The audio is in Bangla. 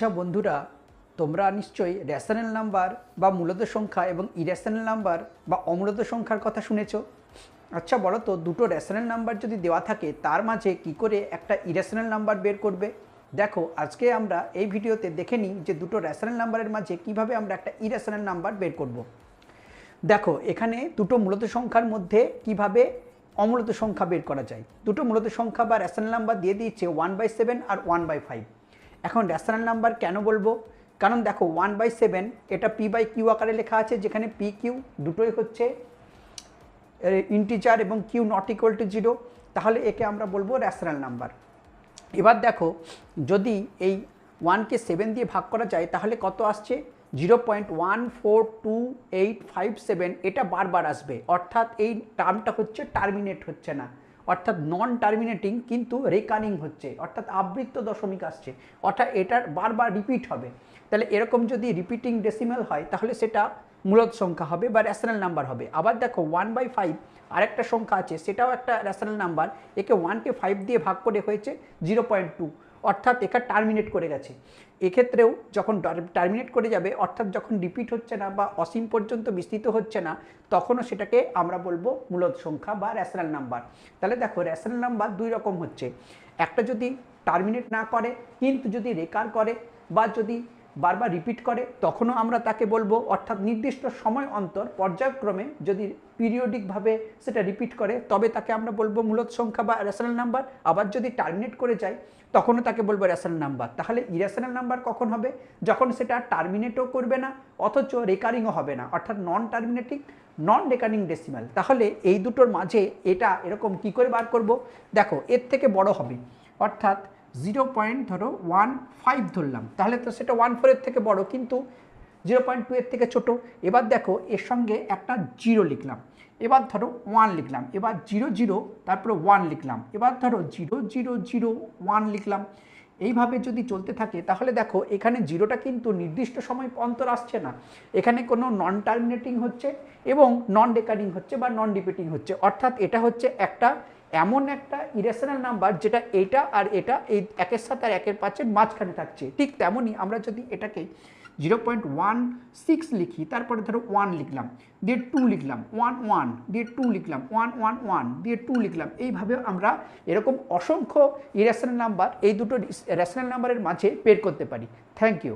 আচ্ছা বন্ধুরা, তোমরা নিশ্চয়ই রেশনাল নাম্বার বা মূলত সংখ্যা এবং ইরেশনাল নাম্বার বা অমূলত সংখ্যার কথা শুনেছ। আচ্ছা বলো তো, দুটো রেশনাল নাম্বার যদি দেওয়া থাকে তার মাঝে কি করে একটা ইরেশনাল নাম্বার বের করবে? দেখো, আজকে আমরা এই ভিডিওতে দেখে নিই যে দুটো রেশনাল নাম্বারের মাঝে কিভাবে আমরা একটা ইরেশনাল নাম্বার বের করব। দেখো, এখানে দুটো মূলত সংখ্যার মধ্যে কিভাবে অমূলত সংখ্যা বের করা যায়। দুটো মূলত সংখ্যা বা রেশনাল নাম্বার দিয়ে দিয়েছে 1/7 আর 1/5। এখন রেশনাল নাম্বার কেন বলবো? কারণ দেখো, 1/7 এটা p/q আকারে লেখা আছে, যেখানে p/q দুটোই হচ্ছে ইন্টিজার এবং q নট ইকুয়াল টু 0, তাহলে একে আমরা বলবো রেশনাল নাম্বার। এবার দেখো, যদি এই 1কে 7 দিয়ে ভাগ করা যায় তাহলে কত আসছে? 0.142857। এটা বারবার আসবে, অর্থাৎ এই টার্মটা হচ্ছে টার্মিনেট হচ্ছে না, অর্থাৎ নন টার্মিনেটিং কিন্তু রেকারিং হচ্ছে, অর্থাৎ আবৃত্ত দশমিক আসছে, অর্থাৎ এটার বারবার রিপিট হবে। তাহলে এরকম যদি রিপিটিং ডেসিমাল হয় তাহলে সেটা মূলত সংখ্যা হবে বা রেশনাল নাম্বার হবে। আবার দেখো, 1/5 আরেকটা সংখ্যা আছে, সেটাও একটা রেশনাল নাম্বার। একে 1কে 5 দিয়ে ভাগ করে হয়েছে 0.2, অর্থাৎ এখানে টার্মিনেট করে গেছে। এক্ষেত্রেও যখন টার্মিনেট করে যাবে, অর্থাৎ যখন রিপিট হচ্ছে না বা অসীম পর্যন্ত বিস্তৃত হচ্ছে না, তখনও সেটাকে আমরা বলবো মূলত সংখ্যা বা রেশনাল নাম্বার। তাহলে দেখো, রেশনাল নাম্বার দুই রকম হচ্ছে। একটা যদি টার্মিনেট না করে কিন্তু যদি রেকার করে বা যদি বারবার রিপিট করে, তখনও আমরা তাকে বলবো, অর্থাৎ নির্দিষ্ট সময় অন্তর পর্যায়ক্রমে যদি পিরিয়ডিকভাবে সেটা রিপিট করে তবে তাকে আমরা বলবো মূলত সংখ্যা বা রেশনাল নাম্বার। আবার যদি টার্মিনেট করে যায় তখনও তাকে বলবো রেশনাল নাম্বার। তাহলে ইরেশনাল নাম্বার কখন হবে? যখন সেটা টার্মিনেটও করবে না অথচ রেকারিংও হবে না, অর্থাৎ নন টার্মিনেটিং নন রেকারিং ডেসিমাল। তাহলে এই দুটোর মাঝে এটা এরকম কি করে বার করব? দেখো, এর থেকে বড় হবে, অর্থাৎ 0.15 ধরলাম, তাহলে তো সেটা 1/4 এর থেকে বড়, কিন্তু 0.2 এর থেকে ছোট। এবার দেখো, এর সঙ্গে একটা 0 লিখলাম, এবার ধরো 1 লিখলাম, এবার 0 0 তারপরে 1 লিখলাম, এবার ধরো 0 0 0 1 লিখলাম। এইভাবে যদি চলতে থাকে তাহলে দেখো, এখানে জিরোটা কিন্তু নির্দিষ্ট সময় অন্তর আসছে না, এখানে কোনো নন টার্মিনেটিং হচ্ছে এবং নন রেকারিং হচ্ছে বা নন রিপিটিং হচ্ছে, অর্থাৎ এটা হচ্ছে একটা এমন একটা ইরেশনাল নাম্বার যেটা এটা আর এটা এই একের সাথে আর একের পাশের মাঝখানে থাকছে। ঠিক তেমনই আমরা যদি এটাকে 0.16 লিখি, তারপরে ধরো 1 লিখলাম, দিয়ে 2 লিখলাম, 1 1 দিয়ে 2 লিখলাম, 1 1 1 দিয়ে 2 লিখলাম। এইভাবে আমরা এরকম অসংখ্য ইরেশনাল নাম্বার এই দুটো রেশনাল নাম্বারের মাঝে বের করতে পারি। Thank you.